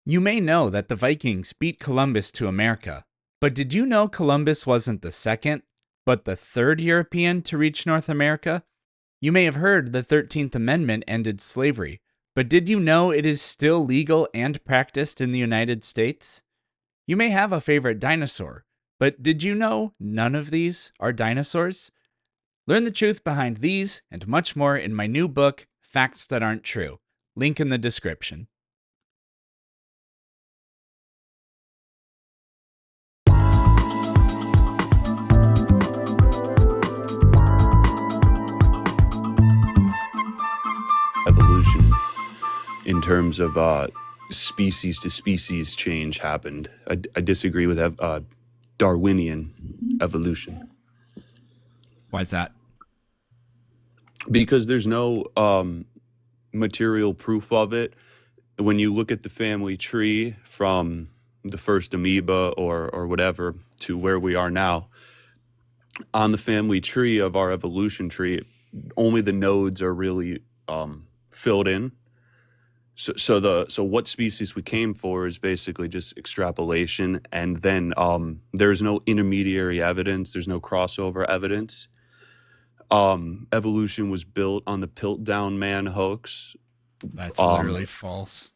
You may know that the Vikings beat Columbus to America, but did you know Columbus wasn't the second, but the third European to reach North America? You may have heard the 13th Amendment ended slavery, but did you know it is still legal and practiced in the United States? You may have a favorite dinosaur, but did you know none of these are dinosaurs? Learn the truth behind these and much more in my new book, Facts That Aren't True. Link in the description. Evolution in terms of species to species change happened. I disagree with Darwinian evolution Why is that? because there's no material proof of it. When you look at the family tree from the first amoeba or whatever to where we are now, on the family tree of our evolution tree, only the nodes are really filled in. So what species we came for is basically just extrapolation, and then there's no intermediary evidence, there's no crossover evidence. Evolution was built on the Piltdown Man hoax. That's literally false.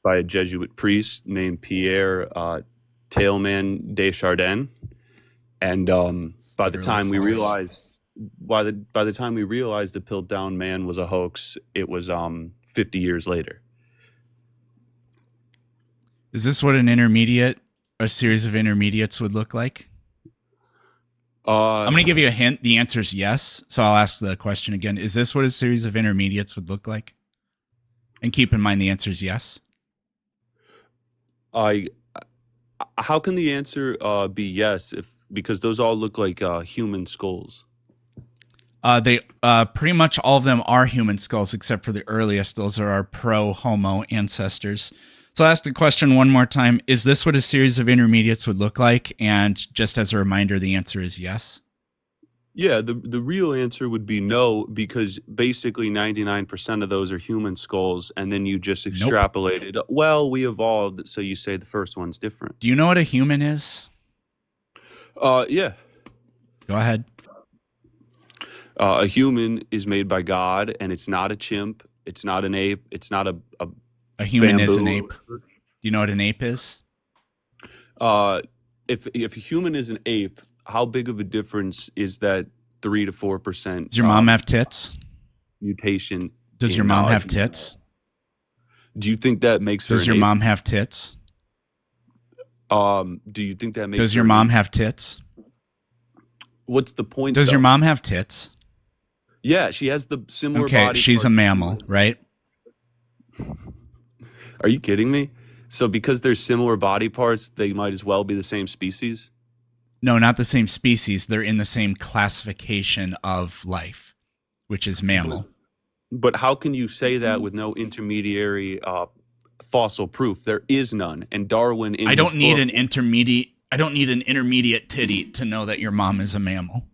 By a Jesuit priest named Pierre Tailman Deschardins, and by the time we realized the Piltdown Man was a hoax, it was 50 years later. Is this what a series of intermediates would look like? I'm going to give you a hint. The answer is yes. So I'll ask the question again. Is this what a series of intermediates would look like? And keep in mind the answer is yes. How can the answer be yes because those all look like human skulls? They pretty much all of them are human skulls except for the earliest. Those are our pro-Homo ancestors. So I'll ask the question one more time. Is this what a series of intermediates would look like? And just as a reminder, the answer is yes. Yeah, the real answer would be no, because basically 99% of those are human skulls, and then you just extrapolated. Nope. Well, we evolved, so you say the first one's different. Do you know what a human is? Yeah. Go ahead. A human is made by God, and it's not a chimp. It's not an ape. It's not a human bamboo. Is an ape. Do you know what an ape is? If a human is an ape, how big of a difference is that 3 to 4%? Does your mom have tits? Mutation. Does your mom have tits? Do you think that makes her? Does your mom have tits? Do you think that makes? Does your mom have tits? What's the point? Does your mom have tits? Yeah, she has the similar body. Okay, she's a mammal, right? Are you kidding me? So because there's similar body parts, they might as well be the same species? No, not the same species. They're in the same classification of life, which is mammal. But how can you say that with no intermediary fossil proof? There is none. And Darwin in I don't need an intermediate titty to know that your mom is a mammal.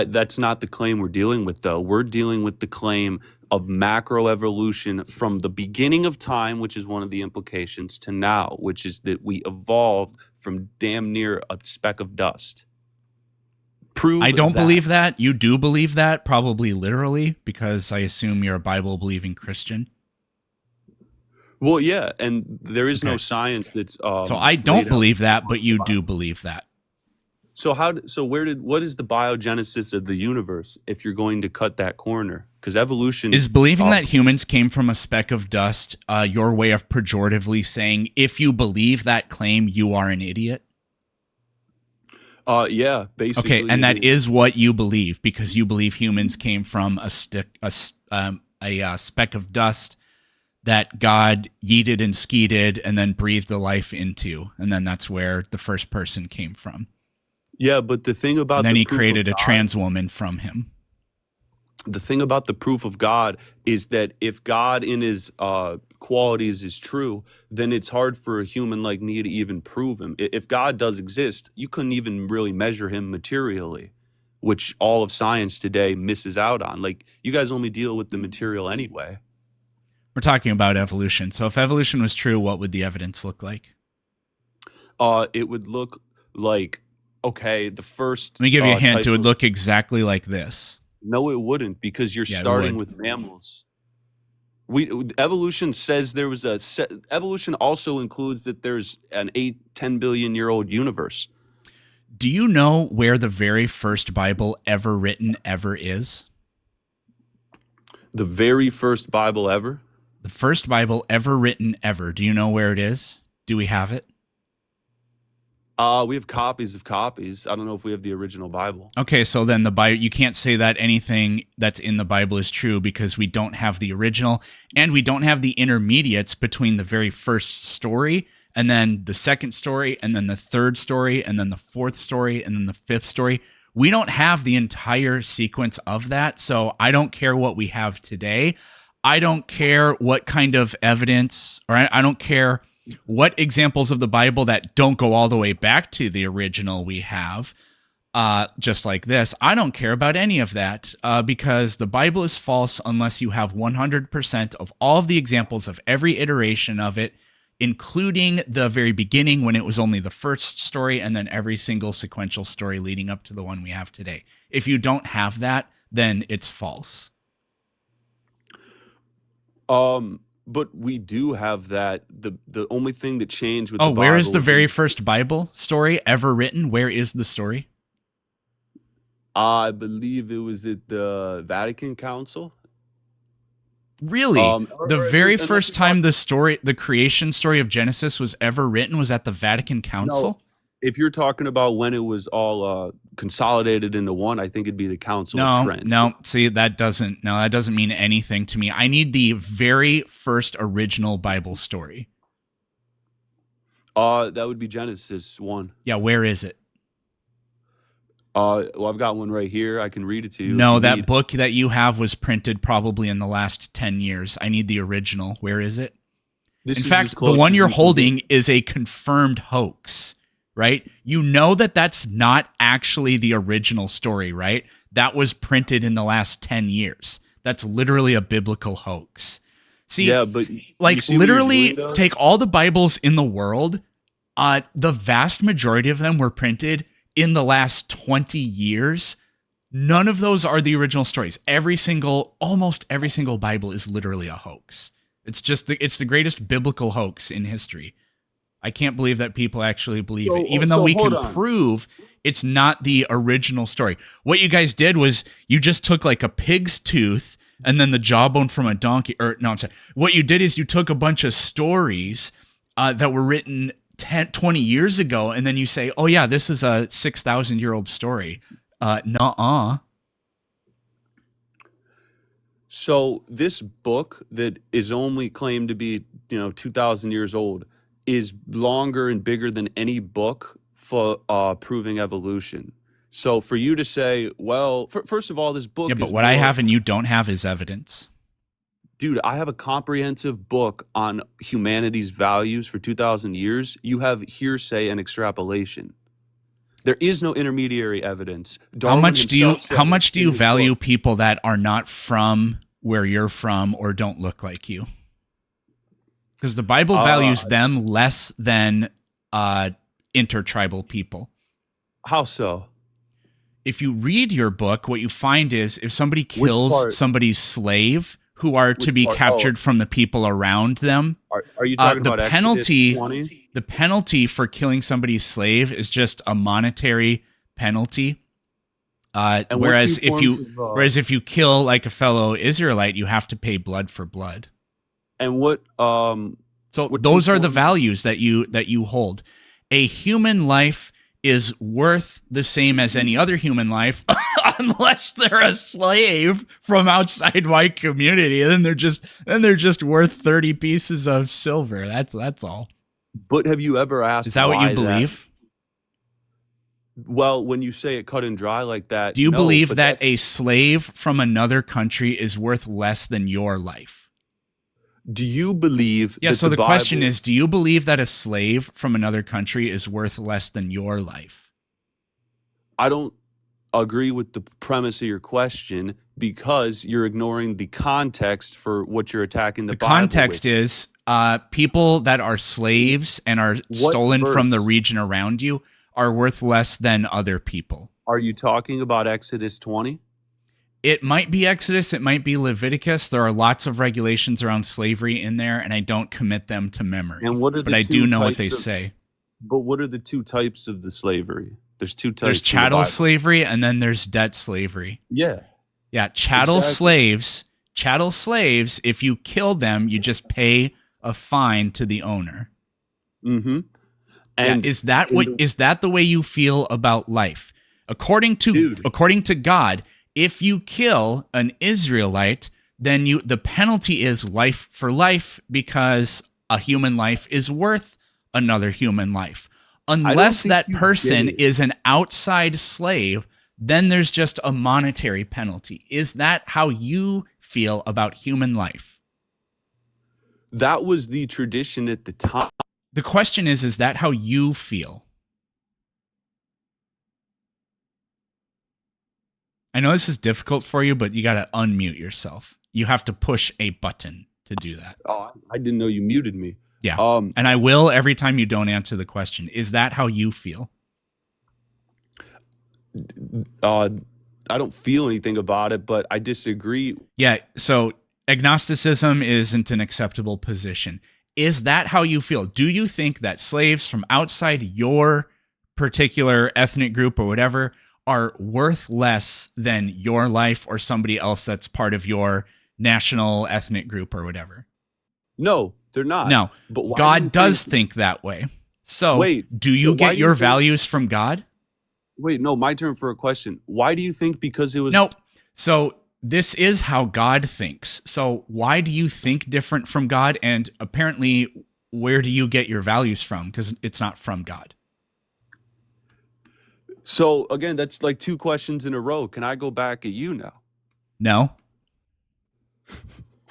That's not the claim we're dealing with, though. We're dealing with the claim of macroevolution from the beginning of time, which is one of the implications, to now, which is that we evolved from damn near a speck of dust. I don't believe that. You do believe that, probably literally, because I assume you're a Bible-believing Christian. Well, yeah, and there is no science that's... so I don't believe that, but you do believe that. So what is the biogenesis of the universe if you're going to cut that corner? Because evolution is believing that humans came from a speck of dust. Your way of pejoratively saying if you believe that claim, you are an idiot. Yeah, basically. Okay, and that is what you believe because you believe humans came from a speck of dust that God yeeted and skeeted and then breathed the life into, and then that's where the first person came from. Yeah, but the thing about and then he created a trans woman from him. The thing about the proof of God is that if God in his qualities is true, then it's hard for a human like me to even prove him. If God does exist, you couldn't even really measure him materially, which all of science today misses out on. Like, you guys only deal with the material anyway. We're talking about evolution. So if evolution was true, what would the evidence look like? It would look like, okay, the first Let me give you a hint. type It would of look exactly like this. no, it wouldn't, because you're Yeah, it starting would. with mammals. We evolution says there was evolution also includes that there's an 8-10 billion year old universe. Do you know where the very first Bible ever written ever is? The very first Bible ever. The first Bible ever written ever. Do you know where it is? Do we have it? We have copies of copies. I don't know if we have the original Bible. Okay, so then the Bible, you can't say that anything that's in the Bible is true because we don't have the original and we don't have the intermediates between the very first story and then the second story and then the third story and then the fourth story and then the fifth story. We don't have the entire sequence of that, so I don't care what we have today. I don't care what kind of evidence, or I don't care what examples of the Bible that don't go all the way back to the original we have, just like this. I don't care about any of that because the Bible is false unless you have 100% of all of the examples of every iteration of it, including the very beginning when it was only the first story and then every single sequential story leading up to the one we have today. If you don't have that, then it's false. But we do have that. The only thing that changed with the Bible, where is the very first Bible story ever written? Where is the story? I believe it was at the Vatican Council. Really? The very first time the creation story of Genesis was ever written was at the Vatican Council? No, if you're talking about when it was all consolidated into one, I think it'd be the Council of Trent. No, see, that doesn't mean anything to me. I need the very first original Bible story. That would be Genesis 1. Yeah, where is it? Well, I've got one right here. I can read it to you. No, that book that you have was printed probably in the last 10 years. I need the original. Where is it? In fact, the one you're holding is a confirmed hoax, right? You know that that's not actually the original story, right? That was printed in the last 10 years. That's literally a biblical hoax. See, yeah, but like literally take all the Bibles in the world. The vast majority of them were printed in the last 20 years. None of those are the original stories. Almost every single Bible is literally a hoax. It's the greatest biblical hoax in history. I can't believe that people actually believe it, even though we can prove it's not the original story. What you guys did was you just took like a pig's tooth and then the jawbone from a donkey. What you did is you took a bunch of stories that were written 20 years ago, and then you say, oh yeah, this is a 6,000-year-old story. Nuh-uh. So this book that is only claimed to be 2,000 years old is longer and bigger than any book for proving evolution. So for you to say, well, first of all, this book but what I have and you don't have is evidence. Dude, I have a comprehensive book on humanity's values for 2,000 years. You have hearsay and extrapolation. There is no intermediary evidence. How much do you value people that are not from where you're from or don't look like you? Because the Bible values them less than intertribal people. How so? If you read your book, what you find is if somebody kills somebody's slave who are to be captured from the people around them, are you talking about penalty? Exodus 20? The penalty for killing somebody's slave is just a monetary penalty. Whereas if you kill like a fellow Israelite, you have to pay blood for blood. And what? So those are the values that you hold. A human life is worth the same as any other human life, unless they're a slave from outside my community. Then they're just worth 30 pieces of silver. That's all. But have you ever asked? Is that what you believe? Well, when you say it cut and dry like that, do you believe that a slave from another country is worth less than your life? Do you believe? Yeah. So the question is, do you believe that a slave from another country is worth less than your life? I don't. agree with the premise of your question because you're ignoring the context for what you're attacking the Bible context with. is people that are slaves and are stolen from the verse? region around you are worth less than other people. Are you talking about Exodus 20? It might be Exodus, it might be Leviticus. There are lots of regulations around slavery in there, and I don't commit them to memory. And what are but the I do two know what they types of- say. But what are the two types of the slavery? There's two types. There's in the chattel Bible. slavery, and then there's debt slavery. Yeah. Yeah, chattel Exactly. slaves, if you kill them, you just pay a fine to the owner. Mm-hmm. And And is that the way you feel about life? According to God, if you kill an Israelite, then the penalty is life for life because a human life is worth another human life. Unless that person is an outside slave, then there's just a monetary penalty. Is that how you feel about human life? that was the tradition at the time. The question is that how you feel? I know this is difficult for you, but you got to unmute yourself. You have to push a button to do that. Oh, I didn't know you muted me. Yeah. And I will every time you don't answer the question. Is that how you feel? I don't feel anything about it, but I disagree. Yeah. So agnosticism isn't an acceptable position. Is that how you feel? Do you think that slaves from outside your particular ethnic group or whatever are worth less than your life or somebody else that's part of your national ethnic group or whatever? No, they're not. No, but why God does think that way. So do you get your values from God? Wait, no, my turn for a question. Why do you think because it was... Nope. So this is how God thinks. So why do you think different from God? And apparently, where do you get your values from? Because it's not from God. So again, that's like two questions in a row. Can I go back at you now? No.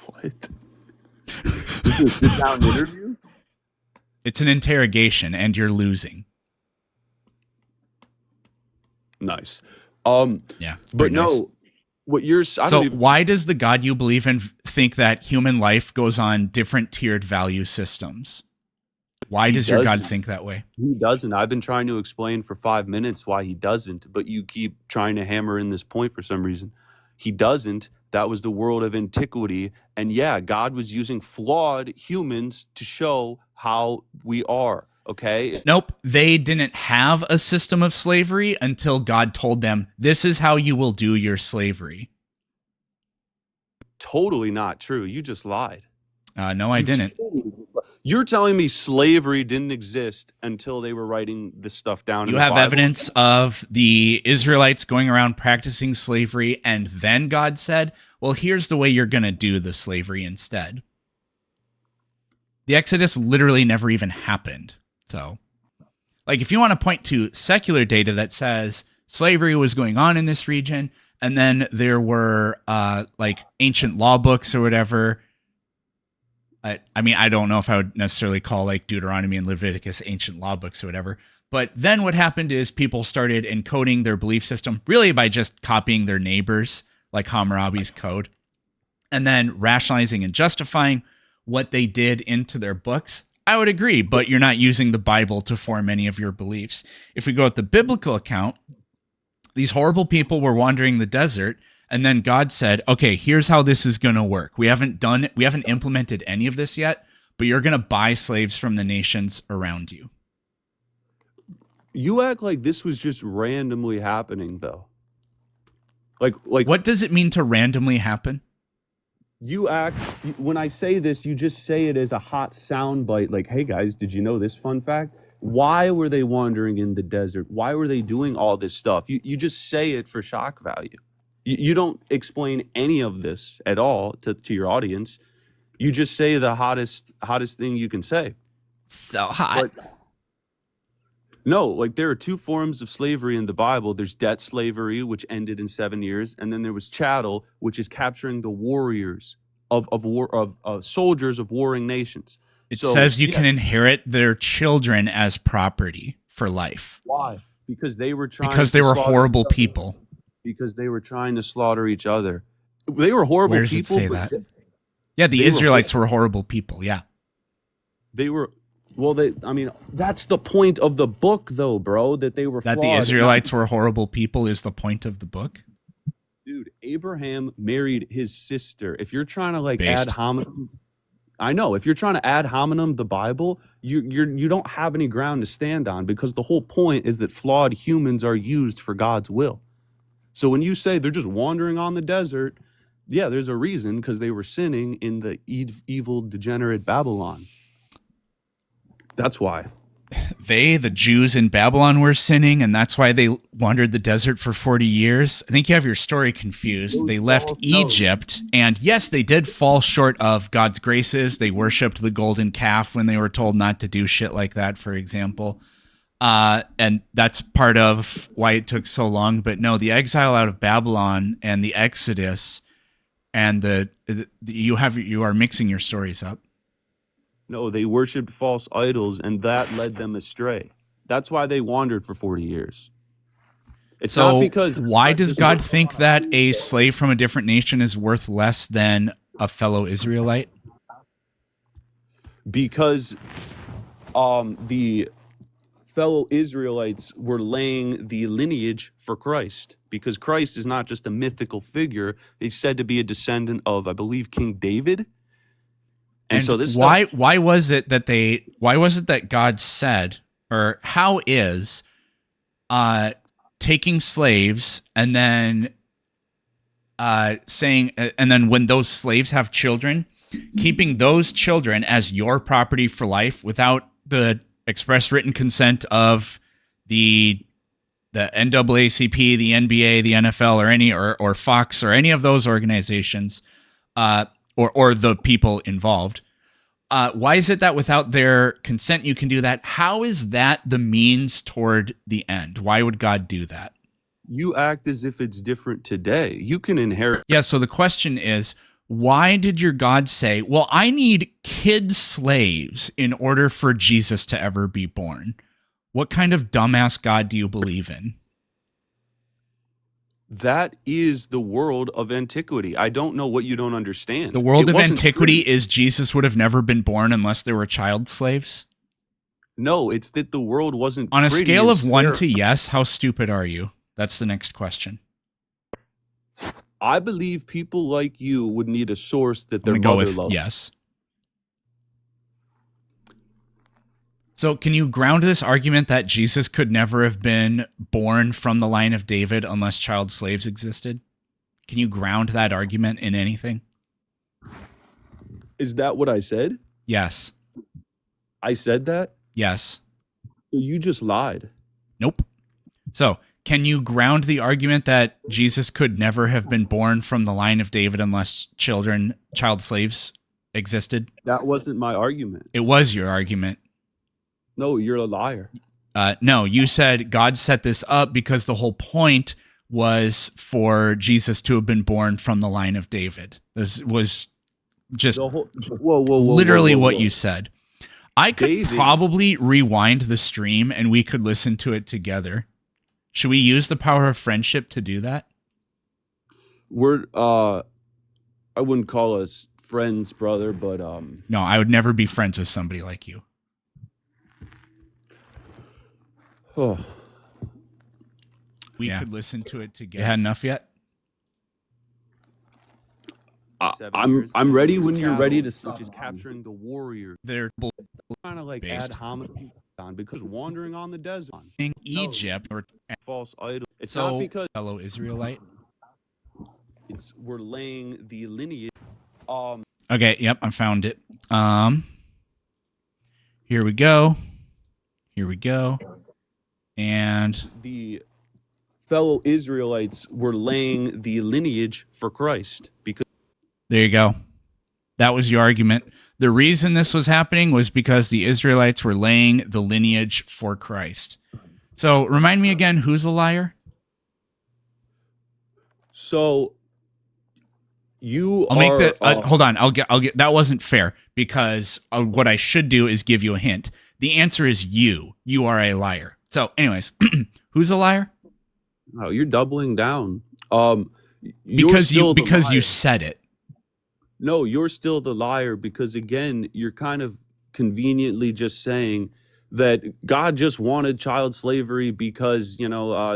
What? This is a sit-down interview? It's an interrogation, and you're losing. Nice. Yeah. But no, nice. what you're... why does the God you believe in think that human life goes on different tiered value systems? Why does your God think that way? He doesn't. I've been trying to explain for 5 minutes why he doesn't, but you keep trying to hammer in this point for some reason. He doesn't. That was the world of antiquity. And yeah, God was using flawed humans to show how we are. Okay? Nope. They didn't have a system of slavery until God told them, this is how you will do your slavery. Totally not true. You just lied. No, I didn't. You're telling me slavery didn't exist until they were writing this stuff down. You have evidence of the Israelites going around practicing slavery, and then God said, well, here's the way you're going to do the slavery instead. The Exodus literally never even happened. So, like, if you want to point to secular data that says slavery was going on in this region, and then there were, like, ancient law books or whatever. I mean, I don't know if I would necessarily call like Deuteronomy and Leviticus ancient law books or whatever. But then what happened is people started encoding their belief system really by just copying their neighbors, like Hammurabi's code, and then rationalizing and justifying what they did into their books. I would agree, but you're not using the Bible to form any of your beliefs. If we go with the biblical account, these horrible people were wandering the desert. And then God said, okay, here's how this is going to work. We haven't implemented any of this yet, but you're going to buy slaves from the nations around you. You act like this was just randomly happening, though. Like what does it mean to randomly happen? You act, when I say this, you just say it as a hot soundbite. Like, hey guys, did you know this fun fact? Why were they wandering in the desert? Why were they doing all this stuff? You just say it for shock value. You don't explain any of this at all to your audience. You just say the hottest thing you can say. So hot. But no, like there are two forms of slavery in the Bible. There's debt slavery, which ended in 7 years, and then there was chattel, which is capturing the warriors of soldiers of warring nations. It says you can inherit their children as property for life. Why? Because they were horrible people. because they were trying to slaughter each other. They were horrible Where does people. it say that? Yeah, the they were Israelites were horrible people. Yeah. They were, well, I mean, that's the point of the book, though, bro, that they were That flawed. the Israelites were horrible people is the point of the book. Dude, Abraham married his sister. If you're trying to like Based. ad hominem, I know. If you're trying to ad hominem the Bible, you don't have any ground to stand on, because the whole point is that flawed humans are used for God's will. So when you say they're just wandering on the desert, yeah, there's a reason, because they were sinning in the evil, degenerate Babylon. That's why. The Jews in Babylon, were sinning, and that's why they wandered the desert for 40 years. I think you have your story confused. They left Egypt, and yes, they did fall short of God's graces. They worshipped the golden calf when they were told not to do shit like that, for example. And that's part of why it took so long. But no, the exile out of Babylon and the Exodus, and you are mixing your stories up. No, they worshipped false idols, and that led them astray. That's why they wandered for 40 years. It's so not because. Why does God think that a slave from a different nation is worth less than a fellow Israelite? Because the fellow Israelites were laying the lineage for Christ. Because Christ is not just a mythical figure. He's said to be a descendant of, I believe, King David. And so this why was it that God said, or how is taking slaves and then saying, and then when those slaves have children, keeping those children as your property for life without the express written consent of the NAACP, the NBA, the NFL, or any or Fox or any of those organizations, or the people involved. Why is it that without their consent you can do that? How is that the means toward the end? Why would God do that? You act as if it's different today. You can inherit. Yeah, so the question is, why did your God say, well, I need kid slaves in order for Jesus to ever be born? What kind of dumbass God do you believe in? That is the world of antiquity. I don't know what you don't understand. The world of antiquity is Jesus would have never been born unless there were child slaves? No, it's that the world wasn't. On a scale of 1 to yes, how stupid are you? That's the next question. I believe people like you would need a source that their mother loves. Yes. So can you ground this argument that Jesus could never have been born from the line of David unless child slaves existed? Can you ground that argument in anything? Is that what I said? Yes. I said that? Yes. So you just lied. Nope. So can you ground the argument that Jesus could never have been born from the line of David unless child slaves existed? That wasn't my argument. It was your argument. No, you're a liar. No, you said God set this up because the whole point was for Jesus to have been born from the line of David. This was just literally what you said. I could probably rewind the stream and we could listen to it together. Should we use the power of friendship to do that? I wouldn't call us friends, brother, but no, I would never be friends with somebody like you. Oh. We could listen to it together. You had enough yet? I'm ready when you're ready to stop. Which is capturing the warrior. They're kind of like ad hominem because wandering on the desert in Egypt or false idol. It's so, not because fellow Israelite. We're laying the lineage. Okay, yep, I found it. Here we go. And the fellow Israelites were laying the lineage for Christ because there you go. That was your argument. The reason this was happening was because the Israelites were laying the lineage for Christ. So remind me again, who's a liar? So I'll make the hold on. I'll get that wasn't fair because what I should do is give you a hint. The answer is you. You are a liar. So anyways, who's a liar? Oh, you're doubling down. Um, you're still the Because you liar. said it. No, you're still the liar because again, you're kind of conveniently just saying that God just wanted child slavery because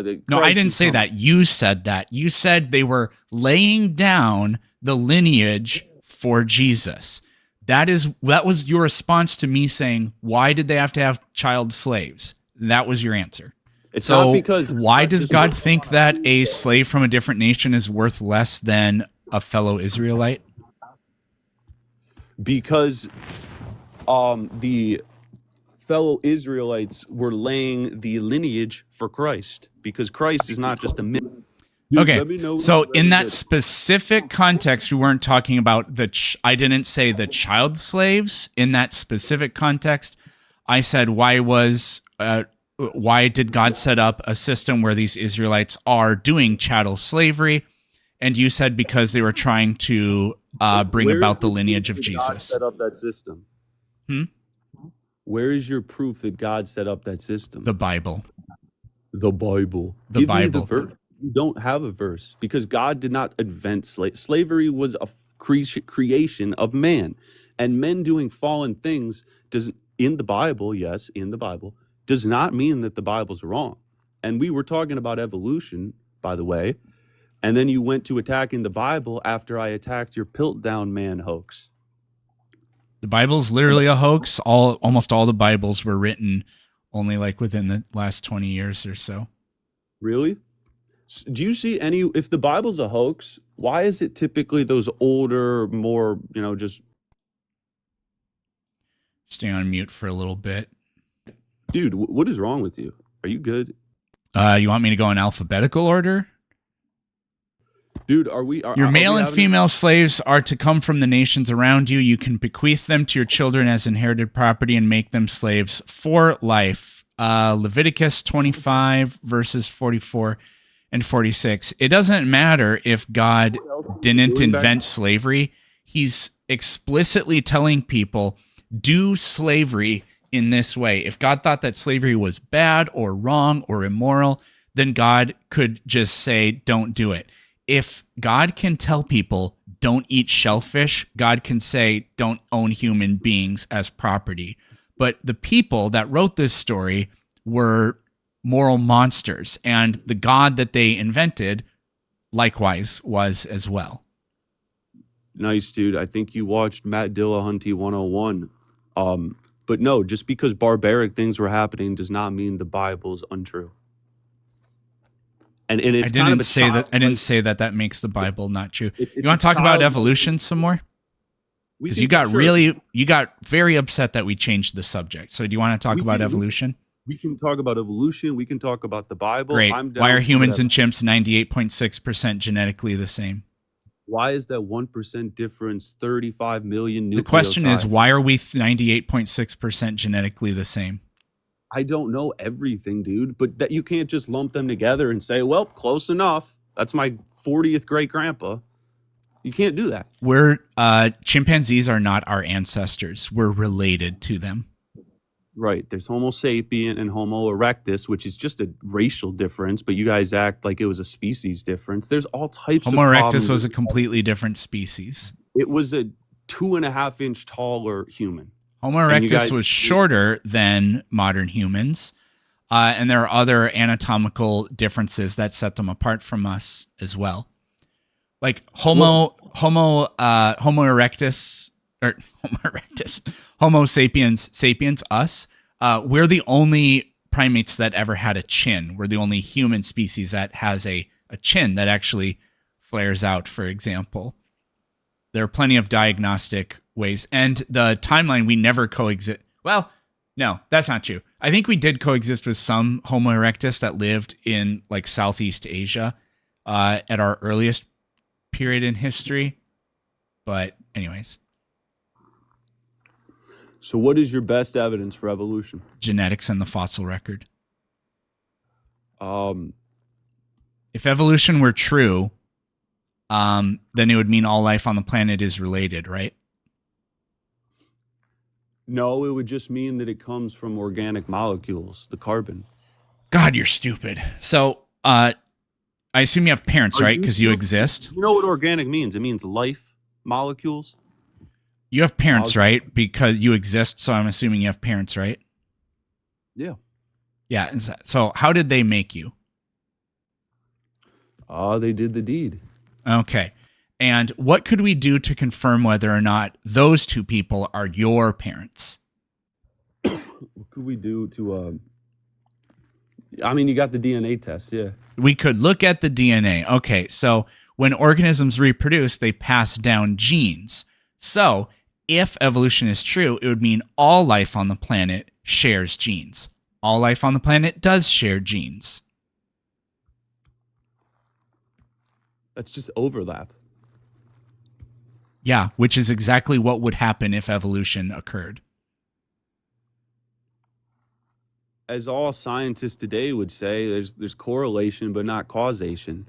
that No, I Christ didn't is say coming. that. You said that. You said they were laying down the lineage for Jesus. That was your response to me saying, "Why did they have to have child slaves?" That was your answer. It's not So, because why God does just God doesn't think want to that please a them. slave from a different nation is worth less than a fellow Israelite? Because the fellow Israelites were laying the lineage for Christ because Christ is not just a myth. Dude, Okay. let me know when So you're in ready that to. specific context, we weren't talking about I didn't say the child slaves in that specific context. I said why did God set up a system where these Israelites are doing chattel slavery? And you said because they were trying to bring Where is about the the proof lineage of that God Jesus. set up that system? Hmm? Where is your proof that God set up that system? The Bible. The Bible. The Give me the Bible. verse. You don't have a verse because God did not invent slavery. Slavery was a creation of man, and men doing fallen things does in the Bible. Yes, in the Bible does not mean that the Bible's wrong. And we were talking about evolution, by the way, and then you went to attacking the Bible after I attacked your Piltdown Man hoax. The Bible's literally a hoax. Almost all the Bibles were written only like within the last 20 years or so. Really? Do you see any? If the Bible's a hoax, why is it typically those older, more just Stay on mute for a little bit. dude? What is wrong with you? Are you good, You want me to go in alphabetical order? dude? Are we? Your Are we male and having? female slaves are to come from the nations around you. You can bequeath them to your children as inherited property and make them slaves for life. Leviticus 25, verses 44 and 46. It doesn't matter if God What else were they didn't doing back invent then? slavery. He's explicitly telling people, do slavery in this way. If God thought that slavery was bad or wrong or immoral, then God could just say, don't do it. If God can tell people, don't eat shellfish, God can say, don't own human beings as property. But the people that wrote this story were moral monsters, and the God that they invented likewise was as well. Nice, dude. I think you watched Matt Dillahunty 101. But no, just because barbaric things were happening does not mean the Bible's untrue. And I it's kind of didn't a say that. child I didn't like say that makes the Bible not true. You it's a want to talk about childlike. evolution some more? We Because can talk, sure. you got very upset that we changed the subject. So do you want to talk We about can evolution? we can talk about evolution. We can talk about the Bible. Great. I'm Why are down for humans whatever. and chimps 98.6% genetically the same? Why is that 1% difference 35 million The question is, nucleotides? why are we 98.6% genetically the same? I don't know everything, dude, but that you can't just lump them together and say, well, close enough. That's my 40th great grandpa. You can't do that. We're chimpanzees are not our ancestors. We're related to them. Right. There's Homo sapien and Homo erectus, which is just a racial difference, but you guys act like it was a species difference. There's all types Homo of erectus problems. was a completely different species. It was a 2.5 inch taller human. Homo And you erectus guys, was shorter than modern humans, and there are other anatomical differences that set them apart from us as well. Like Homo erectus or Homo sapiens, us. We're the only primates that ever had a chin. We're the only human species that has a chin that actually flares out, for example. There are plenty of diagnostic ways. And the timeline, we never coexist. Well, no, that's not true. I think we did coexist with some Homo erectus that lived in like Southeast Asia at our earliest period in history. But anyways. So what is your best evidence for evolution? Genetics and the fossil record. Um, If evolution were true, then it would mean all life on the planet is related, right? no, it would just mean that it comes from organic molecules, the carbon. God, you're stupid. So, I assume you have parents, Are right? you Because you still- exist. You know what organic means? It means life, molecules. You have parents, Molecule. right? Because you exist. So I'm assuming you have parents, right? Yeah. Yeah. So how did they make you? They did the deed. Okay. And what could we do to confirm whether or not those two people are your parents? What could we do to? I mean, you got the DNA test, yeah. We could look at the DNA. Okay, so when organisms reproduce, they pass down genes. So if evolution is true, it would mean all life on the planet shares genes. All life on the planet does share genes. That's just overlap. Yeah, which is exactly what would happen if evolution occurred. As all scientists today would say, there's correlation but not causation.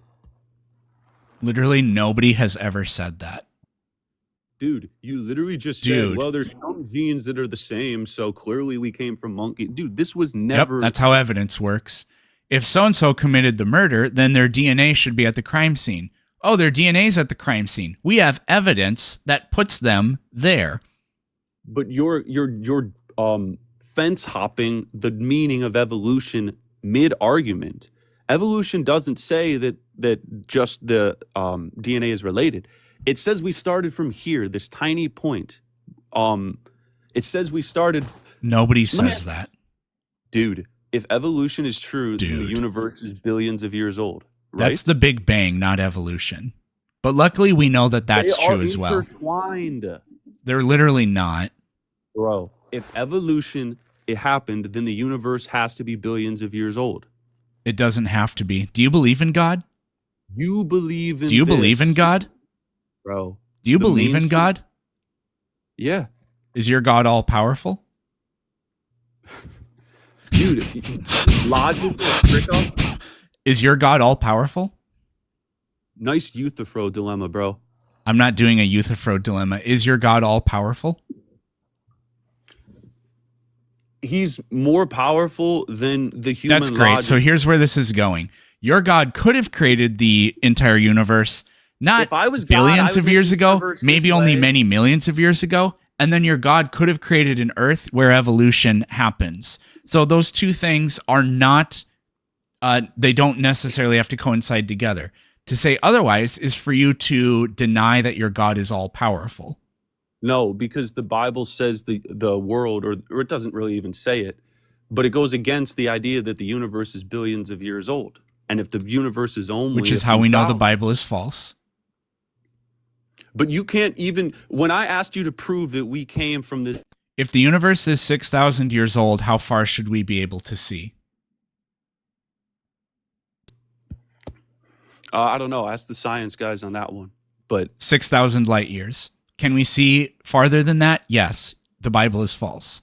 Literally nobody has ever said that. Dude, you literally just Dude. said, well, there's some genes that are the same, so clearly we came from monkey. Dude, this was never... Yep, that's how evidence works. If so-and-so committed the murder, then their DNA should be at the crime scene. Oh, their DNA's at the crime scene. We have evidence that puts them there. But you're fence hopping the meaning of evolution mid-argument. Evolution doesn't say that just the DNA is related. It says we started from here, this tiny point. It says we started... Nobody says that. Dude, if evolution is true, then the universe is billions of years old. Right? That's the Big Bang, not evolution. But luckily we know that that's true as well. Intertwined. They're literally not. Bro, if evolution it happened, then the universe has to be billions of years old. It doesn't have to be. Do you believe in God? You believe in Do you believe in God? Bro. Do you believe in God? Yeah. Is your God all powerful? Dude, logical trick up. Is your God all powerful? Nice Euthyphro dilemma, bro. I'm not doing a Euthyphro dilemma. Is your God all powerful? He's more powerful than the human That's great. logic. So here's where this is going. Your God could have created the entire universe, not If I was God, billions I of would years make the ago, universe maybe this only way. many millions of years ago. And then your God could have created an Earth where evolution happens. So those two things are not, they don't necessarily have to coincide together. To say otherwise is for you to deny that your God is all powerful. No, because the Bible says the world, or it doesn't really even say it, but it goes against the idea that the universe is billions of years old. And if the universe is only... Which is a how few we know the thousand- Bible is false. But you can't even... When I asked you to prove that we came from the... If the universe is 6,000 years old, how far should we be able to see? I don't know. Ask the science guys on that one. But 6,000 light years. Can we see farther than that? Yes. The Bible is false.